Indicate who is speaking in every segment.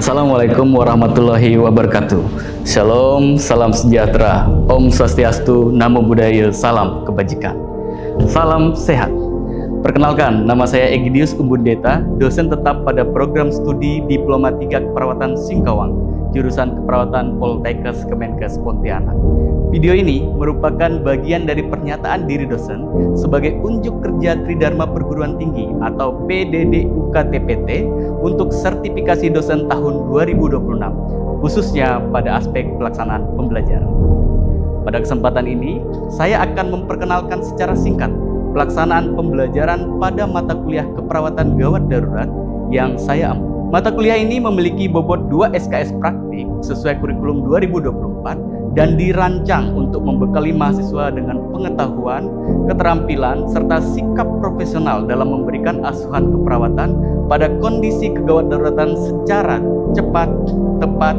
Speaker 1: Assalamualaikum warahmatullahi wabarakatuh. Shalom, salam sejahtera, Om Swastiastu, Namo Buddhaya, salam kebajikan. Salam sehat. Perkenalkan, nama saya Egidius Umbundeta, dosen tetap pada program studi Diploma 3 Keperawatan Singkawang, jurusan Keperawatan Poltekkes Kemenkes Pontianak. Video ini merupakan bagian dari pernyataan diri dosen sebagai unjuk kerja Tridharma Perguruan Tinggi atau PDDUK-TPT untuk sertifikasi dosen tahun 2026, khususnya pada aspek pelaksanaan pembelajaran. Pada kesempatan ini, saya akan memperkenalkan secara singkat pelaksanaan pembelajaran pada mata kuliah keperawatan gawat darurat yang saya ambil. Mata kuliah ini memiliki bobot 2 SKS praktik sesuai kurikulum 2024 dan dirancang untuk membekali mahasiswa dengan pengetahuan, keterampilan, serta sikap profesional dalam memberikan asuhan keperawatan pada kondisi kegawat daruratan secara cepat, tepat,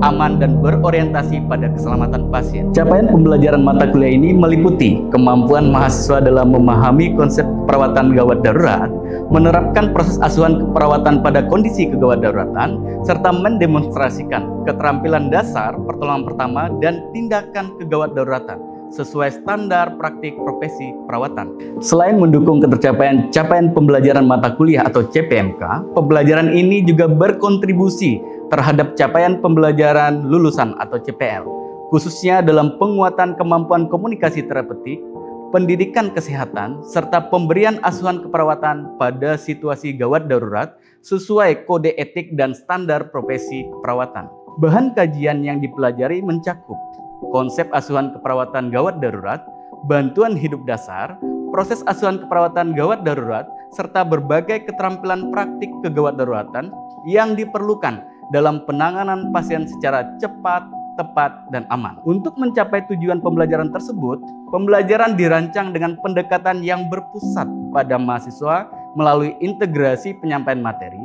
Speaker 1: aman, dan berorientasi pada keselamatan pasien. Capaian pembelajaran mata kuliah ini meliputi kemampuan mahasiswa dalam memahami konsep perawatan gawat darurat, menerapkan proses asuhan keperawatan pada kondisi kegawat daruratan, serta mendemonstrasikan keterampilan dasar pertolongan pertama dan tindakan kegawat daruratan sesuai standar praktik profesi keperawatan. Selain mendukung ketercapaian capaian pembelajaran mata kuliah atau CPMK, pembelajaran ini juga berkontribusi terhadap capaian pembelajaran lulusan atau CPL, khususnya dalam penguatan kemampuan komunikasi terapeutik, pendidikan kesehatan, serta pemberian asuhan keperawatan pada situasi gawat darurat sesuai kode etik dan standar profesi keperawatan. Bahan kajian yang dipelajari mencakup konsep asuhan keperawatan gawat darurat, bantuan hidup dasar, proses asuhan keperawatan gawat darurat, serta berbagai keterampilan praktik kegawat daruratan yang diperlukan dalam penanganan pasien secara cepat, tepat, dan aman. Untuk mencapai tujuan pembelajaran tersebut, pembelajaran dirancang dengan pendekatan yang berpusat pada mahasiswa melalui integrasi penyampaian materi,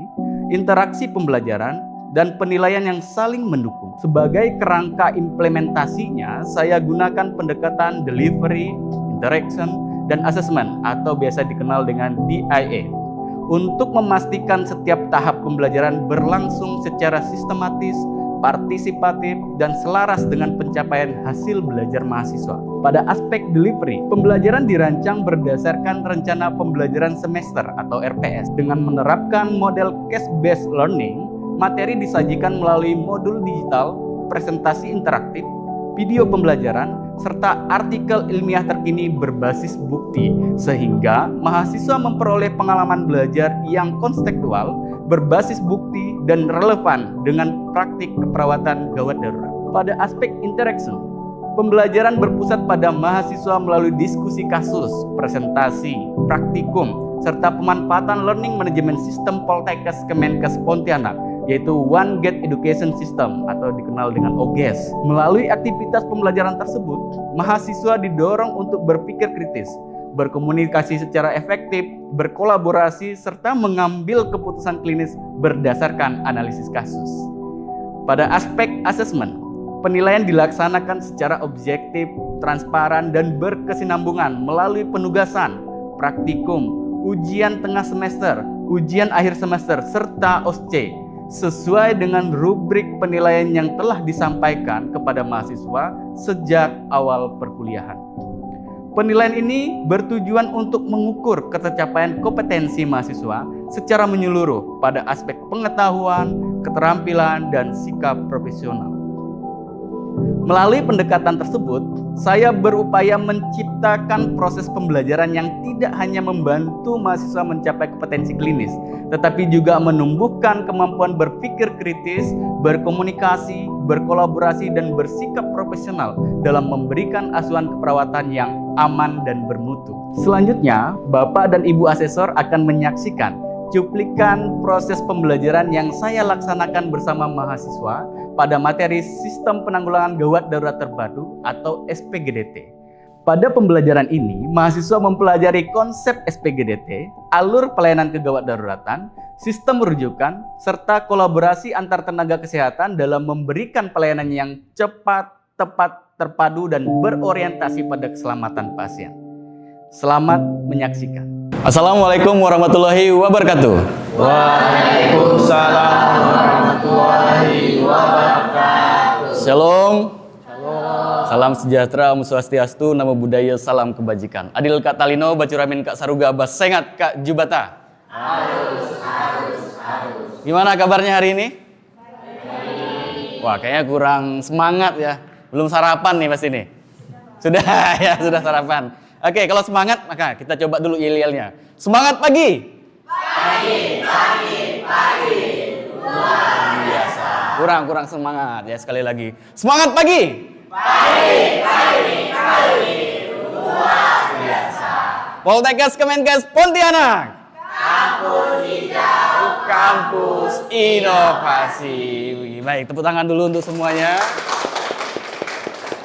Speaker 1: interaksi pembelajaran, dan penilaian yang saling mendukung. Sebagai kerangka implementasinya, saya gunakan pendekatan delivery, interaction, dan assessment atau biasa dikenal dengan DIA untuk memastikan setiap tahap pembelajaran berlangsung secara sistematis, partisipatif, dan selaras dengan pencapaian hasil belajar mahasiswa. Pada aspek delivery, pembelajaran dirancang berdasarkan rencana pembelajaran semester atau RPS. Dengan menerapkan model case-based learning, materi disajikan melalui modul digital, presentasi interaktif, video pembelajaran, serta artikel ilmiah terkini berbasis bukti, sehingga mahasiswa memperoleh pengalaman belajar yang kontekstual, berbasis bukti, dan relevan dengan praktik keperawatan gawat darurat. Pada aspek interaction, pembelajaran berpusat pada mahasiswa melalui diskusi kasus, presentasi, praktikum, serta pemanfaatan learning management system Poltekkes Kemenkes Pontianak, yaitu One Gate Education System atau dikenal dengan OGES. Melalui aktivitas pembelajaran tersebut, mahasiswa didorong untuk berpikir kritis, berkomunikasi secara efektif, berkolaborasi, serta mengambil keputusan klinis berdasarkan analisis kasus. Pada aspek assessment, penilaian dilaksanakan secara objektif, transparan, dan berkesinambungan melalui penugasan, praktikum, ujian tengah semester, ujian akhir semester, serta OSCE, sesuai dengan rubrik penilaian yang telah disampaikan kepada mahasiswa sejak awal perkuliahan. Penilaian ini bertujuan untuk mengukur ketercapaian kompetensi mahasiswa secara menyeluruh pada aspek pengetahuan, keterampilan, dan sikap profesional. Melalui pendekatan tersebut, saya berupaya menciptakan proses pembelajaran yang tidak hanya membantu mahasiswa mencapai kompetensi klinis, tetapi juga menumbuhkan kemampuan berpikir kritis, berkomunikasi, berkolaborasi, dan bersikap profesional dalam memberikan asuhan keperawatan yang aman dan bermutu. Selanjutnya, Bapak dan Ibu asesor akan menyaksikan cuplikan proses pembelajaran yang saya laksanakan bersama mahasiswa pada materi Sistem Penanggulangan Gawat Darurat Terpadu atau SPGDT. Pada pembelajaran ini, mahasiswa mempelajari konsep SPGDT, alur pelayanan kegawat daruratan, sistem rujukan, serta kolaborasi antar tenaga kesehatan dalam memberikan pelayanan yang cepat, tepat, terpadu, dan berorientasi pada keselamatan pasien. Selamat menyaksikan. Assalamualaikum warahmatullahi wabarakatuh.
Speaker 2: Waalaikumsalam warahmatullahi
Speaker 1: Shalom. Salam sejahtera, Om Swastiastu, Namo Buddhaya, salam kebajikan. Adil Kak Talino, Bacuramin Kak Saruga, Bas Sengat Kak Jubata. Harus. Gimana kabarnya hari ini? Wah, kayaknya kurang semangat ya. Belum sarapan nih pasti nih. Sudah ya, sudah sarapan. Oke, kalau semangat maka kita coba dulu yel-yelnya. Semangat pagi. Pagi. Luar biasa. Kurang semangat ya, sekali lagi. Semangat pagi. Pagi. Luar biasa. Poltekkes Kemenkes Pontianak. Kampus Hijau, Kampus Inovasi. Baik, tepuk tangan dulu untuk semuanya.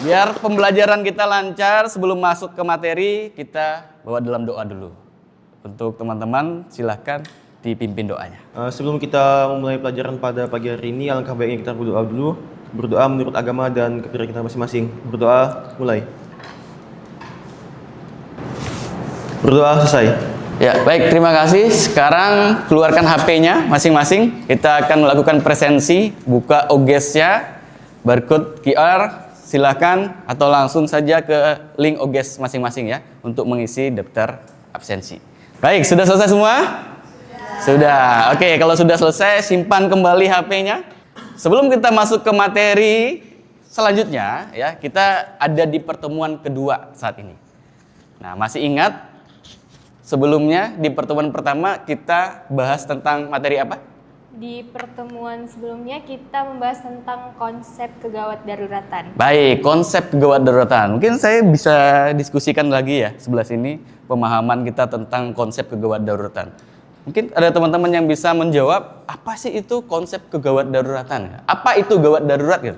Speaker 1: Biar pembelajaran kita lancar, sebelum masuk ke materi, kita bawa dalam doa dulu. Untuk teman-teman, silahkan dipimpin doanya.
Speaker 2: Sebelum kita memulai pelajaran pada pagi hari ini, alangkah baiknya kita berdoa dulu. Berdoa menurut agama dan kepercayaan kita masing-masing. Berdoa, mulai. Berdoa, selesai.
Speaker 1: Ya, baik, terima kasih. Sekarang keluarkan HP-nya masing-masing. Kita akan melakukan presensi. Buka OGS-nya, barcode QR, silakan, atau langsung saja ke link OGS masing-masing ya, untuk mengisi daftar absensi. Baik, sudah selesai semua? Sudah. Oke, kalau sudah selesai, simpan kembali HP-nya. Sebelum kita masuk ke materi selanjutnya, ya, kita ada di pertemuan kedua saat ini. Nah, masih ingat? Sebelumnya di pertemuan pertama kita bahas tentang materi apa?
Speaker 3: Di pertemuan sebelumnya kita membahas tentang konsep kegawat daruratan.
Speaker 1: Baik, konsep kegawat daruratan. Mungkin saya bisa diskusikan lagi ya sebelah sini pemahaman kita tentang konsep kegawat daruratan. Mungkin ada teman-teman yang bisa menjawab apa sih itu konsep kegawat daruratan? Apa itu gawat darurat gitu?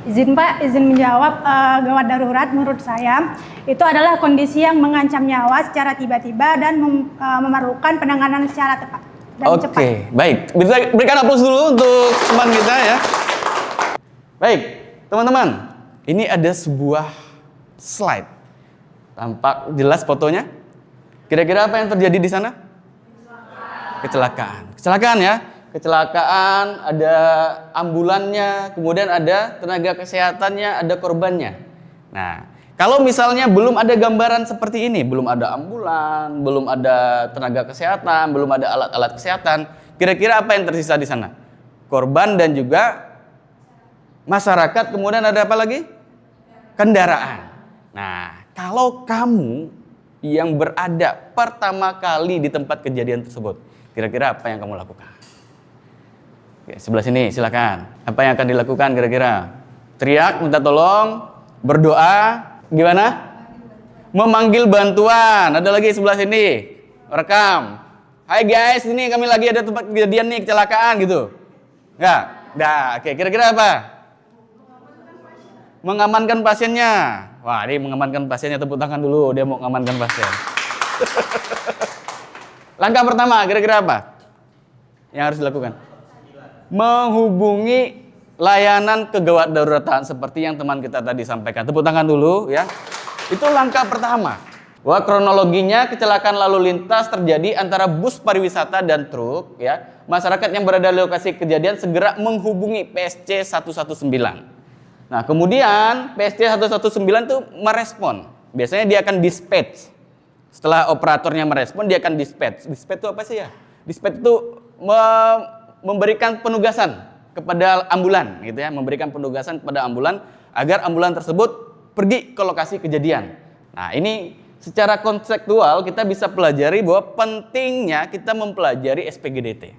Speaker 4: Izin Pak, izin menjawab. Gawat darurat menurut saya itu adalah kondisi yang mengancam nyawa secara tiba-tiba dan memerlukan penanganan secara tepat dan cepat.
Speaker 1: Oke, baik. Bisa berikan aplaus dulu untuk teman kita ya. Baik, teman-teman. Ini ada sebuah slide. Tampak jelas fotonya. Kira-kira apa yang terjadi di sana? Kecelakaan ya. Kecelakaan, ada ambulannya, kemudian ada tenaga kesehatannya, ada korbannya. Nah, kalau misalnya belum ada gambaran seperti ini, belum ada ambulan, belum ada tenaga kesehatan, belum ada alat-alat kesehatan, kira-kira apa yang tersisa di sana? Korban dan juga masyarakat, kemudian ada apa lagi? Kendaraan. Nah, kalau kamu yang berada pertama kali di tempat kejadian tersebut, kira-kira apa yang kamu lakukan? Oke, sebelah sini silakan. Apa yang akan dilakukan kira-kira? Teriak, minta tolong, berdoa, gimana? Memanggil bantuan. Ada lagi sebelah sini. Rekam. Hai guys, ini kami lagi ada tempat kejadian nih, kecelakaan gitu. Enggak? Dah, oke, kira-kira apa? Mengamankan pasiennya. Wah, ini mengamankan pasiennya, tepuk tangan dulu, dia mau mengamankan pasien. Langkah pertama, kira-kira apa yang harus dilakukan? Menghubungi layanan kegawat daruratan seperti yang teman kita tadi sampaikan. Tepuk tangan dulu ya. Itu langkah pertama. Wah, kronologinya kecelakaan lalu lintas terjadi antara bus pariwisata dan truk ya. Masyarakat yang berada di lokasi kejadian segera menghubungi PSC 119. Nah, kemudian PSC 119 itu merespon. Biasanya dia akan dispatch. Setelah operatornya merespon, dia akan dispatch. Dispatch itu apa sih ya? Dispatch itu memberikan penugasan kepada ambulan gitu ya, memberikan penugasan kepada ambulan agar ambulan tersebut pergi ke lokasi kejadian. Nah, ini secara konseptual kita bisa pelajari bahwa pentingnya kita mempelajari SPGDT.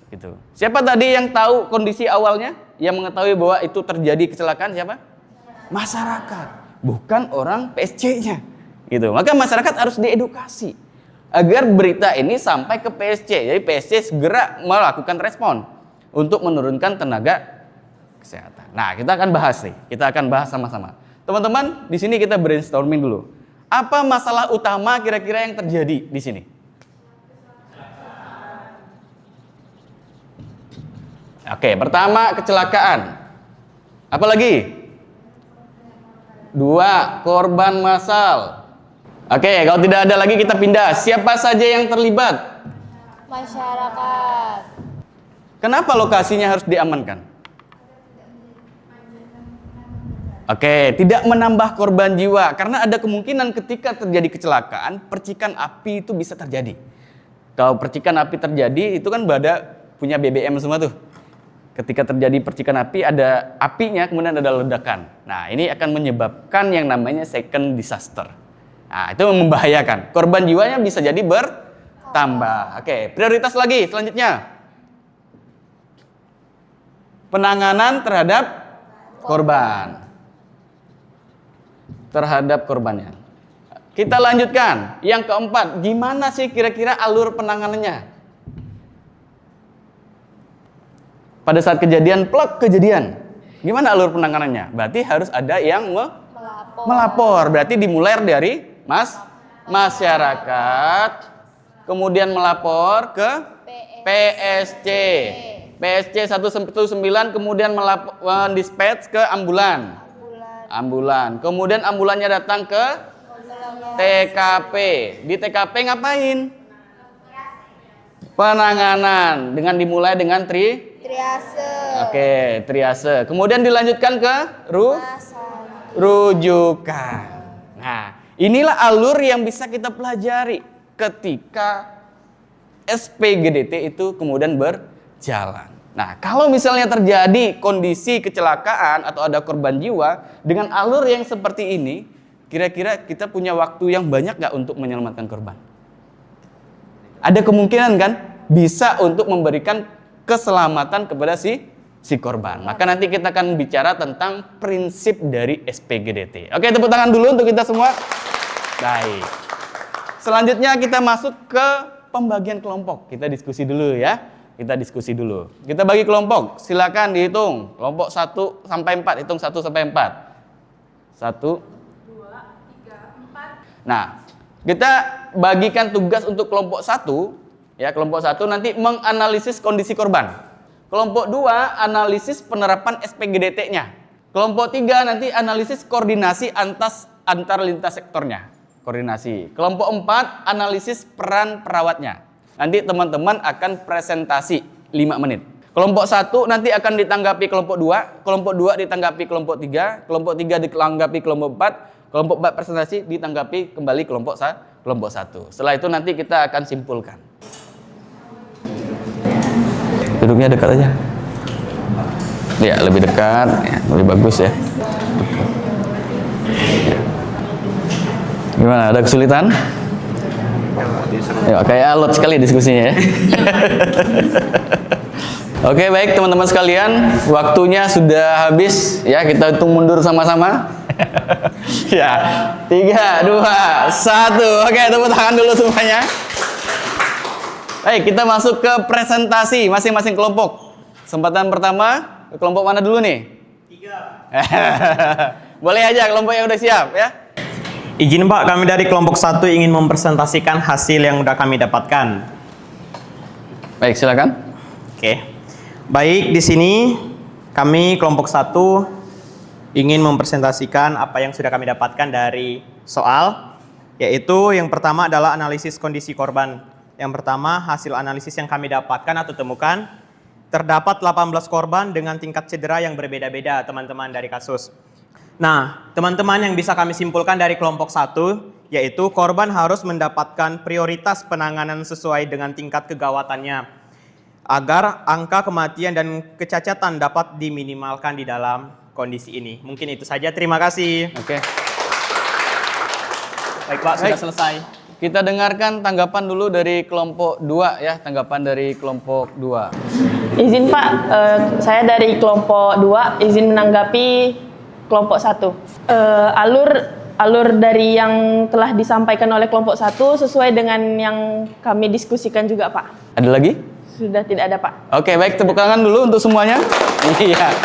Speaker 1: Gitu. Siapa tadi yang tahu kondisi awalnya? Yang mengetahui bahwa itu terjadi kecelakaan siapa? Masyarakat, bukan orang PSC-nya. Gitu. Maka masyarakat harus diedukasi agar berita ini sampai ke PSC. Jadi PSC segera melakukan respon untuk menurunkan tenaga kesehatan. Nah, kita akan bahas nih. Kita akan bahas sama-sama. Teman-teman, di sini kita brainstorming dulu. Apa masalah utama kira-kira yang terjadi di sini? Oke, pertama kecelakaan. Apa lagi? 2, korban massal. Oke, kalau tidak ada lagi kita pindah. Siapa saja yang terlibat?
Speaker 3: Masyarakat.
Speaker 1: Kenapa lokasinya harus diamankan? Oke, tidak menambah korban jiwa karena ada kemungkinan ketika terjadi kecelakaan, percikan api itu bisa terjadi. Kalau percikan api terjadi, itu kan pada punya BBM semua tuh. Ketika terjadi percikan api, ada apinya, kemudian ada ledakan. Nah, ini akan menyebabkan yang namanya second disaster. Nah, itu membahayakan. Korban jiwanya bisa jadi bertambah. Oke, prioritas lagi selanjutnya. Penanganan terhadap korban. Terhadap korbannya. Kita lanjutkan. Yang keempat, gimana sih kira-kira alur penanganannya? Pada saat kejadian, kejadian. Gimana alur penanganannya? Berarti harus ada yang melapor. Berarti dimulai dari masyarakat, kemudian melapor ke PSC. PSC 119 kemudian mendispatch ke ambulan. Kemudian ambulannya datang ke TKP. Di TKP ngapain? Penanganan dengan dimulai dengan triase. Oke, triase. Kemudian dilanjutkan ke rujukan. Nah, inilah alur yang bisa kita pelajari ketika SPGDT itu kemudian berjalan. Nah, kalau misalnya terjadi kondisi kecelakaan atau ada korban jiwa dengan alur yang seperti ini, kira-kira kita punya waktu yang banyak nggak untuk menyelamatkan korban? Ada kemungkinan kan bisa untuk memberikan keselamatan kepada si korban. Maka nanti kita akan bicara tentang prinsip dari SPGDT. Oke, tepuk tangan dulu untuk kita semua. Baik. Selanjutnya kita masuk ke pembagian kelompok. Kita diskusi dulu ya. Kita bagi kelompok. Silakan dihitung. Kelompok 1 sampai 4. Hitung 1 sampai 4. 1, 2, 3, 4. Nah, kita bagikan tugas untuk kelompok 1. Ya, kelompok 1 nanti menganalisis kondisi korban. Kelompok 2 analisis penerapan SPGDT-nya. Kelompok 3 nanti analisis koordinasi antar lintas sektornya. Koordinasi. Kelompok 4 analisis peran perawatnya. Nanti teman-teman akan presentasi 5 menit. Kelompok 1 nanti akan ditanggapi kelompok 2, kelompok 2 ditanggapi kelompok 3, kelompok 3 ditanggapi kelompok 4, kelompok 4 presentasi ditanggapi kembali kelompok 1. Setelah itu nanti kita akan simpulkan. Duduknya dekat aja. Ya, lebih dekat, ya, lebih bagus ya. Gimana, ada kesulitan? Ya, kayak alot sekali diskusinya ya. Oke, baik teman-teman sekalian, waktunya sudah habis ya, kita hitung mundur sama-sama. Ya, 3, 2, 1. Oke, tepuk tangan dulu semuanya. Baik, kita masuk ke presentasi masing-masing kelompok. Kesempatan pertama, kelompok mana dulu nih? 3. Boleh aja kelompok yang udah siap ya.
Speaker 5: Izin Pak, kami dari kelompok 1 ingin mempresentasikan hasil yang sudah kami dapatkan.
Speaker 1: Baik, silakan.
Speaker 5: Oke. Baik, di sini kami kelompok 1 ingin mempresentasikan apa yang sudah kami dapatkan dari soal, yaitu yang pertama adalah analisis kondisi korban. Yang pertama, hasil analisis yang kami dapatkan atau temukan, terdapat 18 korban dengan tingkat cedera yang berbeda-beda, teman-teman, dari kasus. Nah, teman-teman, yang bisa kami simpulkan dari kelompok 1, yaitu korban harus mendapatkan prioritas penanganan sesuai dengan tingkat kegawatannya, agar angka kematian dan kecacatan dapat diminimalkan di dalam kondisi ini. Mungkin itu saja, terima kasih.
Speaker 1: Oke.
Speaker 5: Baik Pak, sudah selesai.
Speaker 1: Kita dengarkan tanggapan dulu dari kelompok 2 ya, tanggapan dari kelompok 2.
Speaker 6: Izin Pak, saya dari kelompok 2 izin menanggapi kelompok 1. Alur dari yang telah disampaikan oleh kelompok 1 sesuai dengan yang kami diskusikan juga Pak.
Speaker 1: Ada lagi?
Speaker 6: Sudah tidak ada Pak.
Speaker 1: Oke, baik, tepuk tangan dulu untuk semuanya. Iya.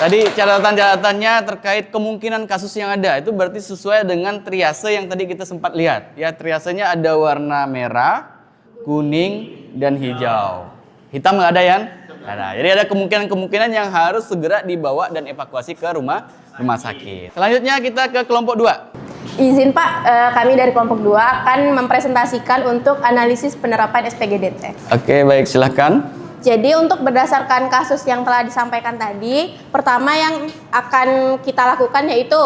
Speaker 1: Tadi catatan-catatannya terkait kemungkinan kasus yang ada, itu berarti sesuai dengan triase yang tadi kita sempat lihat. Ya, triasenya ada warna merah, kuning, dan hijau. Hitam nggak ada ya? Ada. Jadi ada kemungkinan-kemungkinan yang harus segera dibawa dan evakuasi ke rumah sakit. Selanjutnya kita ke kelompok 2.
Speaker 7: Izin Pak, kami dari kelompok 2 akan mempresentasikan untuk analisis penerapan SPGDT.
Speaker 1: Oke, baik, silahkan.
Speaker 7: Jadi untuk berdasarkan kasus yang telah disampaikan tadi, pertama yang akan kita lakukan yaitu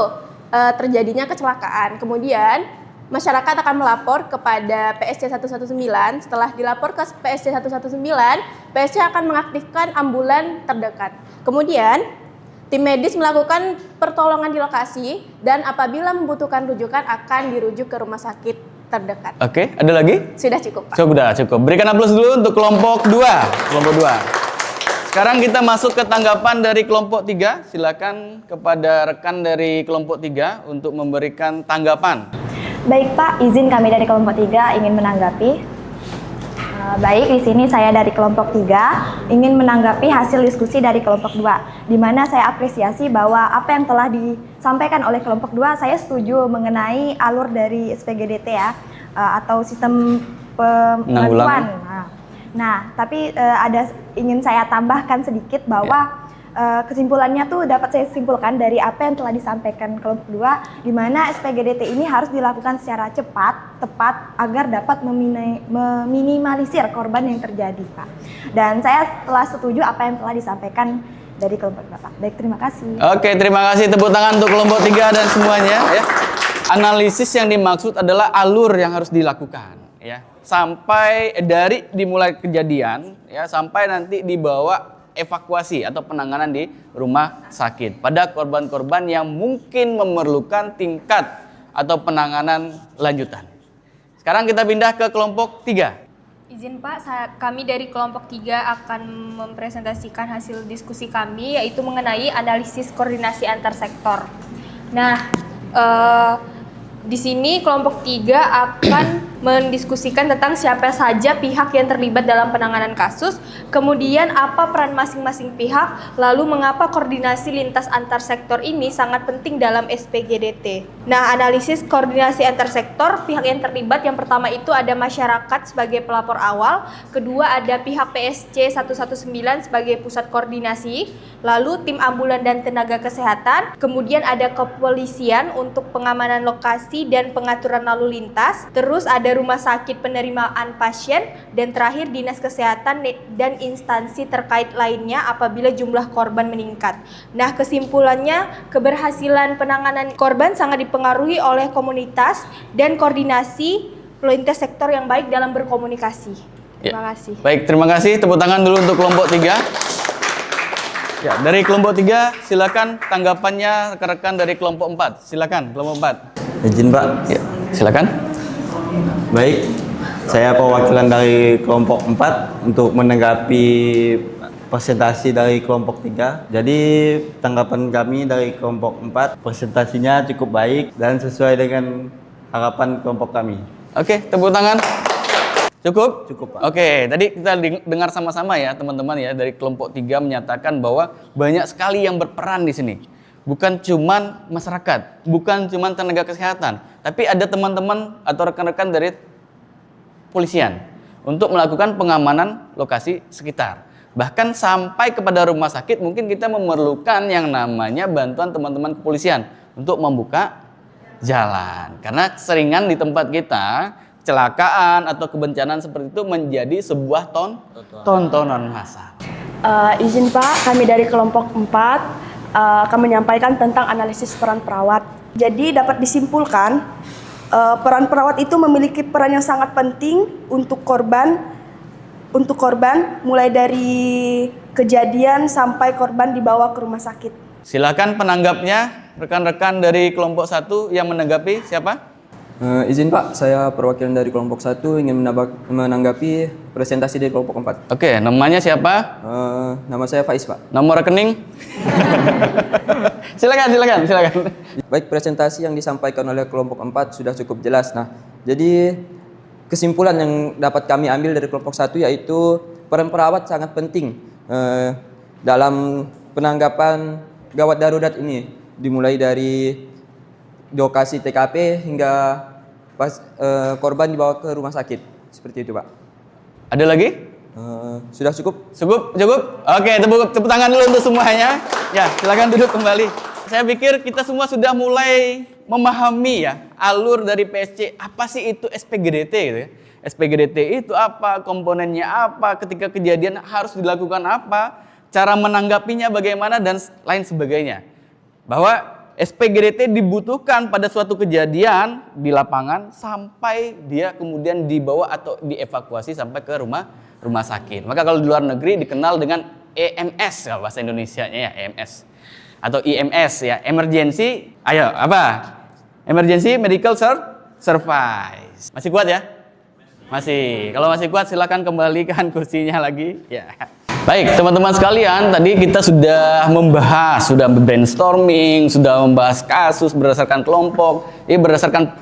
Speaker 7: terjadinya kecelakaan. Kemudian masyarakat akan melapor kepada PSC 119. Setelah dilapor ke PSC 119, PSC akan mengaktifkan ambulan terdekat. Kemudian tim medis melakukan pertolongan di lokasi dan apabila membutuhkan rujukan akan dirujuk ke rumah sakit terdekat.
Speaker 1: Oke, ada lagi?
Speaker 7: Sudah cukup, Pak.
Speaker 1: Sudah cukup. Berikan aplaus dulu untuk kelompok 2. Kelompok 2. Sekarang kita masuk ke tanggapan dari kelompok 3. Silakan kepada rekan dari kelompok 3 untuk memberikan tanggapan.
Speaker 8: Baik Pak, izin kami dari kelompok 3 ingin menanggapi. Baik, di sini saya dari kelompok 3 ingin menanggapi hasil diskusi dari kelompok 2, di mana saya apresiasi bahwa apa yang telah disampaikan oleh kelompok 2, saya setuju mengenai alur dari SPGDT ya, atau sistem penentuan. Nah, tapi ingin saya tambahkan sedikit bahwa kesimpulannya tuh dapat saya simpulkan dari apa yang telah disampaikan kelompok 2, di mana SPGDT ini harus dilakukan secara cepat, tepat, agar dapat meminimalisir korban yang terjadi, Pak. Dan saya telah setuju apa yang telah disampaikan dari kelompok 2, Pak. Baik, terima kasih.
Speaker 1: Oke, terima kasih. Tepuk tangan untuk kelompok 3 dan semuanya. Ya. Analisis yang dimaksud adalah alur yang harus dilakukan. Ya. Sampai dari dimulai kejadian, ya, sampai nanti dibawa evakuasi atau penanganan di rumah sakit pada korban-korban yang mungkin memerlukan tingkat atau penanganan lanjutan. Sekarang kita pindah ke kelompok 3.
Speaker 3: Izin Pak, kami dari kelompok 3 akan mempresentasikan hasil diskusi kami, yaitu mengenai analisis koordinasi antar sektor. Nah, di sini kelompok 3 akan mendiskusikan tentang siapa saja pihak yang terlibat dalam penanganan kasus, kemudian apa peran masing-masing pihak, lalu mengapa koordinasi lintas antar sektor ini sangat penting dalam SPGDT. Nah, analisis koordinasi antar sektor, pihak yang terlibat yang pertama itu ada masyarakat sebagai pelapor awal, kedua ada pihak PSC 119 sebagai pusat koordinasi, lalu tim ambulan dan tenaga kesehatan, kemudian ada kepolisian untuk pengamanan lokasi dan pengaturan lalu lintas, terus ada rumah sakit penerimaan pasien, dan terakhir dinas kesehatan dan instansi terkait lainnya apabila jumlah korban meningkat. Nah, kesimpulannya keberhasilan penanganan korban sangat dipengaruhi oleh komunitas dan koordinasi lintas sektor yang baik dalam berkomunikasi. Terima kasih.
Speaker 1: Baik, terima kasih. Tepuk tangan dulu untuk kelompok 3. Ya, dari kelompok 3 silakan tanggapannya rekan-rekan dari kelompok 4. Silakan kelompok 4.
Speaker 9: Izin Pak.
Speaker 1: Ya, silakan.
Speaker 9: Baik, saya perwakilan dari kelompok 4 untuk menanggapi presentasi dari kelompok 3. Jadi tanggapan kami dari kelompok 4, presentasinya cukup baik dan sesuai dengan harapan kelompok kami.
Speaker 1: Oke, tepuk tangan. Cukup?
Speaker 9: Cukup, Pak.
Speaker 1: Oke, tadi kita dengar sama-sama ya teman-teman ya, dari kelompok 3 menyatakan bahwa banyak sekali yang berperan di sini. Bukan cuman masyarakat, bukan cuman tenaga kesehatan, tapi ada teman-teman atau rekan-rekan dari polisian untuk melakukan pengamanan lokasi sekitar. Bahkan sampai kepada rumah sakit mungkin kita memerlukan yang namanya bantuan teman-teman kepolisian untuk membuka jalan. Karena seringan di tempat kita kecelakaan atau kebencanaan seperti itu menjadi sebuah tontonan massal.
Speaker 6: Izin Pak, kami dari kelompok 4 akan menyampaikan tentang analisis peran perawat. Jadi dapat disimpulkan peran perawat itu memiliki peran yang sangat penting untuk korban mulai dari kejadian sampai korban dibawa ke rumah sakit.
Speaker 1: Silakan penanggapnya, rekan-rekan dari kelompok 1 yang menanggapi siapa?
Speaker 10: Izin Pak, saya perwakilan dari kelompok 1 ingin menanggapi presentasi dari kelompok 4.
Speaker 1: Oke, namanya siapa?
Speaker 10: Nama saya Faiz, Pak.
Speaker 1: Nomor rekening? Silakan.
Speaker 10: Baik, presentasi yang disampaikan oleh kelompok 4 sudah cukup jelas. Nah, jadi kesimpulan yang dapat kami ambil dari kelompok 1 yaitu peran perawat sangat penting dalam penanggapan gawat darurat ini, dimulai dari lokasi TKP hingga korban dibawa ke rumah sakit. Seperti itu, Pak.
Speaker 1: Ada lagi?
Speaker 10: Sudah cukup?
Speaker 1: Cukup? Oke, tepuk tangan dulu untuk semuanya. Ya, silakan duduk kembali. Saya pikir kita semua sudah mulai memahami ya alur dari PSC. Apa sih itu SPGDT gitu ya? SPGDT itu apa, komponennya apa, ketika kejadian harus dilakukan apa, cara menanggapinya bagaimana, dan lain sebagainya. Bahwa SPGDT dibutuhkan pada suatu kejadian di lapangan sampai dia kemudian dibawa atau dievakuasi sampai ke rumah sakit. Maka kalau di luar negeri dikenal dengan EMS, ya, bahasa Indonesianya ya EMS. Atau IMS ya, emergency, ayo apa? Emergency Medical Service. Masih kuat ya? Masih. Kalau masih kuat silakan kembalikan kursinya lagi. Ya. Baik, teman-teman sekalian, tadi kita sudah membahas, sudah brainstorming, sudah membahas kasus berdasarkan kelompok. Ini berdasarkan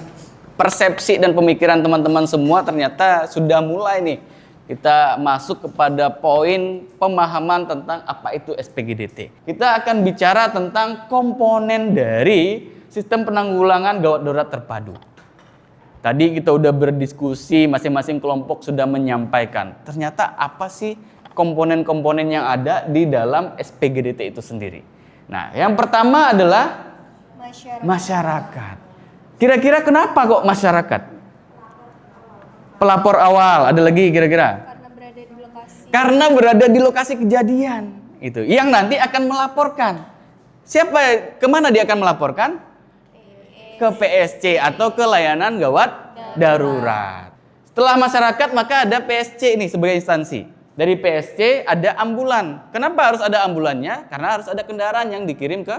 Speaker 1: persepsi dan pemikiran teman-teman semua ternyata sudah mulai nih kita masuk kepada poin pemahaman tentang apa itu SPGDT. Kita akan bicara tentang komponen dari sistem penanggulangan gawat darurat terpadu. Tadi kita udah berdiskusi, masing-masing kelompok sudah menyampaikan. Ternyata apa sih komponen-komponen yang ada di dalam SPGDT itu sendiri? Nah, yang pertama adalah masyarakat. Kira-kira kenapa kok masyarakat? Pelapor awal, ada lagi kira-kira? Karena berada di lokasi kejadian. Itu yang nanti akan melaporkan. Siapa, kemana dia akan melaporkan? Ke PSC atau ke layanan gawat darurat. Setelah masyarakat maka ada PSC ini sebagai instansi. Dari PSC ada ambulan. Kenapa harus ada ambulannya? Karena harus ada kendaraan yang dikirim ke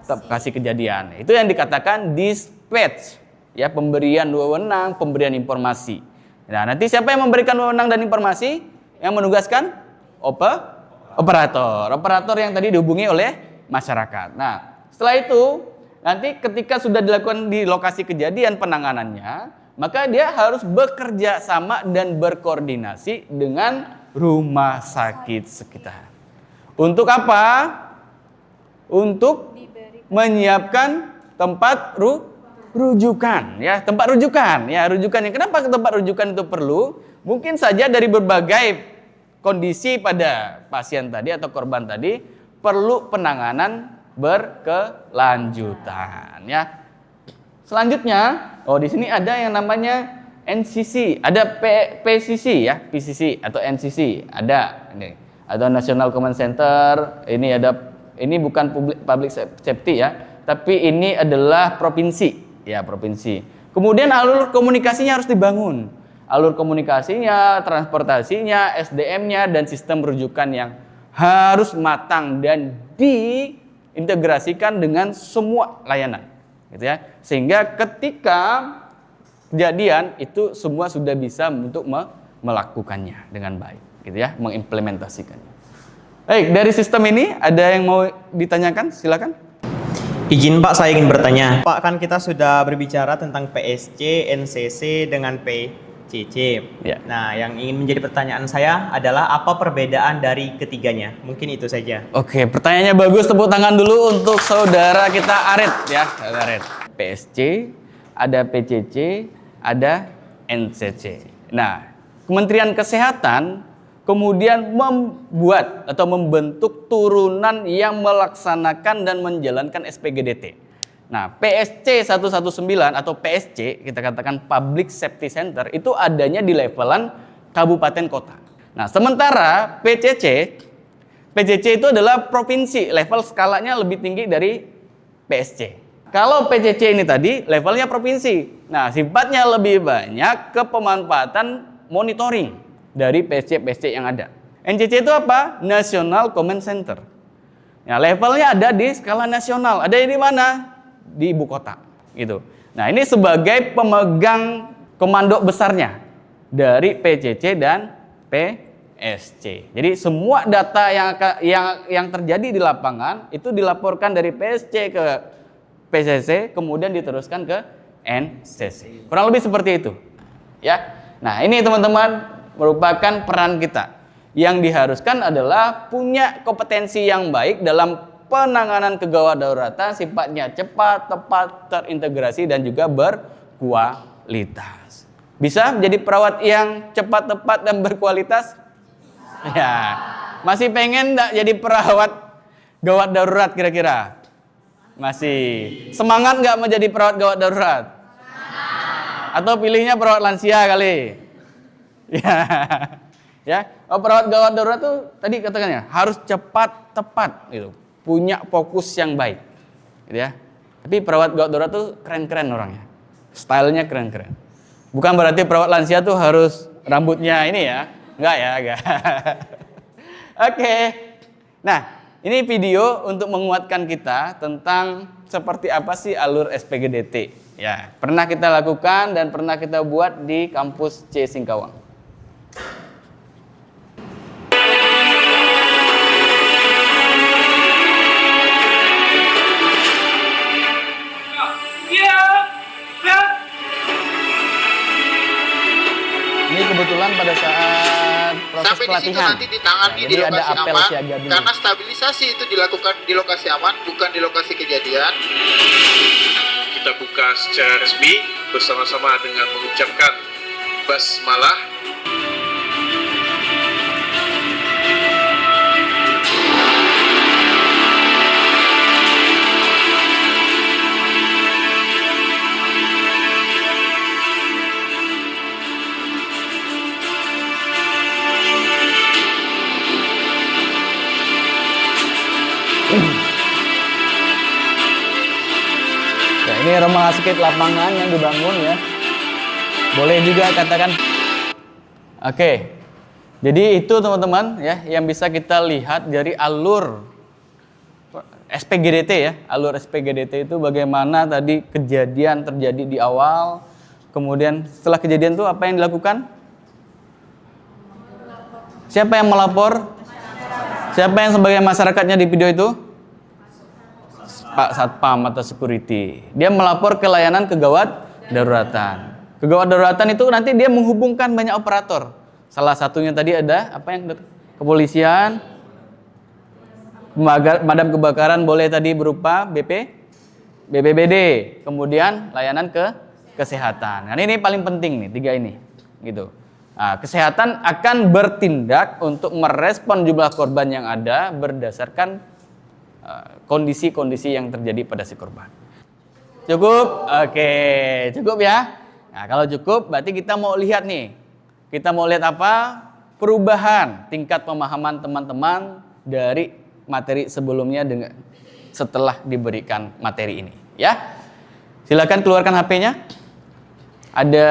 Speaker 1: lokasi kejadian. Itu yang dikatakan dispatch, ya, pemberian wewenang, pemberian informasi. Nah, nanti siapa yang memberikan wewenang dan informasi? Yang menugaskan operator. Operator yang tadi dihubungi oleh masyarakat. Nah, setelah itu nanti ketika sudah dilakukan di lokasi kejadian penanganannya, maka dia harus bekerja sama dan berkoordinasi dengan rumah sakit sekitar. Untuk apa? Untuk menyiapkan tempat rujukan, ya, tempat rujukan, ya, rujukannya. Kenapa tempat rujukan itu perlu? Mungkin saja dari berbagai kondisi pada pasien tadi atau korban tadi perlu penanganan berkelanjutan, ya. Selanjutnya, di sini ada yang namanya NCC, ada PCC ya, PCC atau NCC, ada ini. Ada National Command Center, ini bukan public safety ya, tapi ini adalah provinsi, ya, provinsi. Kemudian alur komunikasinya harus dibangun. Alur komunikasinya, transportasinya, SDM-nya, dan sistem rujukan yang harus matang dan diintegrasikan dengan semua layanan, gitu ya. Sehingga ketika kejadian itu semua sudah bisa untuk melakukannya dengan baik, gitu ya, mengimplementasikannya. Baik, dari sistem ini ada yang mau ditanyakan? Silakan.
Speaker 5: Izin Pak, saya ingin bertanya. Pak, kan kita sudah berbicara tentang PSC, NCC dengan PCC.
Speaker 1: Ya.
Speaker 5: Nah, yang ingin menjadi pertanyaan saya adalah apa perbedaan dari ketiganya? Mungkin itu saja.
Speaker 1: Oke, pertanyaannya bagus. Tepuk tangan dulu untuk saudara kita Aret ya, Aret. PSC, ada PCC, ada NCC. Nah, Kementerian Kesehatan kemudian membuat atau membentuk turunan yang melaksanakan dan menjalankan SPGDT. Nah, PSC 119 atau PSC, kita katakan Public Safety Center, itu adanya di levelan kabupaten kota. Nah, sementara PCC itu adalah provinsi, level skalanya lebih tinggi dari PSC. Kalau PCC ini tadi levelnya provinsi. Nah, sifatnya lebih banyak ke pemanfaatan monitoring dari PSC yang ada. NCC itu apa? National Command Center. Nah, levelnya ada di skala nasional. Ada di mana? Di ibu kota, gitu. Nah, ini sebagai pemegang komando besarnya dari PCC dan PSC. Jadi semua data yang terjadi di lapangan itu dilaporkan dari PSC ke PCC, kemudian diteruskan ke NCC. Kurang lebih seperti itu, ya. Nah, ini teman-teman merupakan peran kita. Yang diharuskan adalah punya kompetensi yang baik dalam penanganan kegawat daruratan, sifatnya cepat, tepat, terintegrasi, dan juga berkualitas. Bisa menjadi perawat yang cepat, tepat, dan berkualitas? Ya. Masih pengen enggak jadi perawat gawat darurat kira-kira? Masih. Semangat nggak menjadi perawat gawat darurat? Atau pilihnya perawat lansia kali? Ya, perawat gawat darurat tuh tadi katakannya harus cepat, tepat gitu. Punya fokus yang baik. Gitu ya. Tapi perawat gawat darurat tuh keren-keren orangnya. Stylenya keren-keren. Bukan berarti perawat lansia tuh harus rambutnya ini ya. Enggak ya, enggak. Oke. Nah, ini video untuk menguatkan kita tentang seperti apa sih alur SPGDT. Ya, pernah kita lakukan dan pernah kita buat di kampus C Singkawang. Ini kebetulan pada saat proses
Speaker 11: sampai
Speaker 1: pelatihan.
Speaker 11: di situ nanti ditangani
Speaker 1: Jadi
Speaker 11: di
Speaker 1: ada
Speaker 11: lokasi
Speaker 1: apel
Speaker 11: aman,
Speaker 1: siaga dulu.
Speaker 11: karena stabilisasi itu dilakukan di lokasi aman, bukan di lokasi kejadian.
Speaker 12: Kita buka secara resmi bersama-sama dengan mengucapkan basmalah.
Speaker 1: Ya, ini rumah sakit lapangan yang dibangun ya. Boleh juga katakan. Oke. Jadi itu teman-teman ya yang bisa kita lihat dari alur SPGDT ya. Alur SPGDT itu bagaimana tadi kejadian terjadi di awal. Kemudian setelah kejadian itu apa yang dilakukan? Siapa yang melapor? Siapa yang sebagai masyarakatnya di video itu? Pak Satpam atau security. Dia melapor ke layanan kegawat daruratan. Kegawat daruratan itu nanti dia menghubungkan banyak operator. Salah satunya tadi ada apa yang kepolisian, pemadam kebakaran boleh tadi berupa BPBD, kemudian layanan kesehatan. Nah, ini paling penting nih, 3 ini. Gitu. Nah, kesehatan akan bertindak untuk merespon jumlah korban yang ada berdasarkan kondisi-kondisi yang terjadi pada si korban. Cukup? Oke, cukup ya. Nah, kalau cukup berarti kita mau lihat nih. Kita mau lihat apa? Perubahan tingkat pemahaman teman-teman dari materi sebelumnya dengan setelah diberikan materi ini, ya. Silakan keluarkan HP-nya. Ada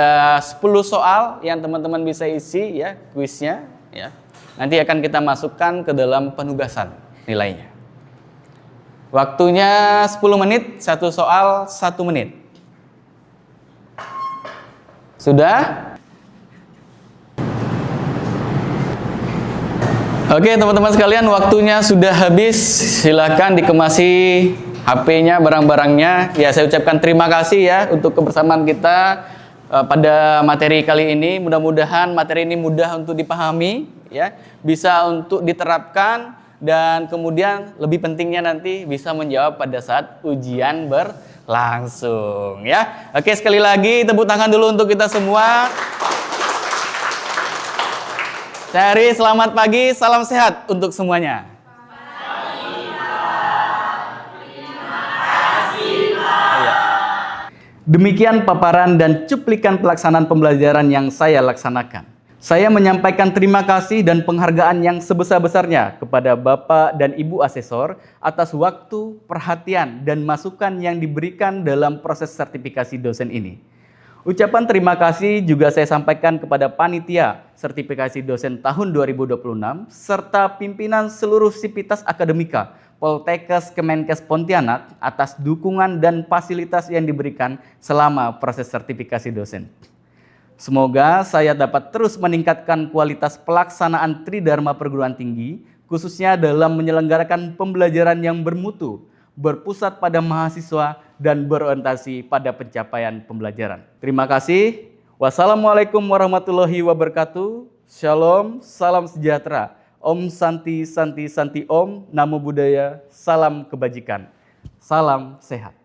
Speaker 1: 10 soal yang teman-teman bisa isi ya, kuisnya ya. Nanti akan kita masukkan ke dalam penugasan nilainya. Waktunya 10 menit, 1 soal 1 menit. Sudah? Oke teman-teman sekalian, waktunya sudah habis. Silakan dikemasi HP-nya, barang-barangnya. Ya, saya ucapkan terima kasih ya untuk kebersamaan kita pada materi kali ini. Mudah-mudahan materi ini mudah untuk dipahami ya, bisa untuk diterapkan. Dan kemudian lebih pentingnya nanti bisa menjawab pada saat ujian berlangsung ya. Oke, sekali lagi tepuk tangan dulu untuk kita semua. Saya Ari, selamat pagi, salam sehat untuk semuanya. Demikian paparan dan cuplikan pelaksanaan pembelajaran yang saya laksanakan. Saya menyampaikan terima kasih dan penghargaan yang sebesar-besarnya kepada Bapak dan Ibu Asesor atas waktu, perhatian, dan masukan yang diberikan dalam proses sertifikasi dosen ini. Ucapan terima kasih juga saya sampaikan kepada Panitia Sertifikasi Dosen tahun 2026 serta pimpinan seluruh sivitas akademika Poltekkes Kemenkes Pontianak atas dukungan dan fasilitas yang diberikan selama proses sertifikasi dosen. Semoga saya dapat terus meningkatkan kualitas pelaksanaan Tridharma Perguruan Tinggi, khususnya dalam menyelenggarakan pembelajaran yang bermutu, berpusat pada mahasiswa, dan berorientasi pada pencapaian pembelajaran. Terima kasih. Wassalamualaikum warahmatullahi wabarakatuh. Shalom, salam sejahtera. Om Santi Santi Santi Om, Namo Buddhaya, salam kebajikan. Salam sehat.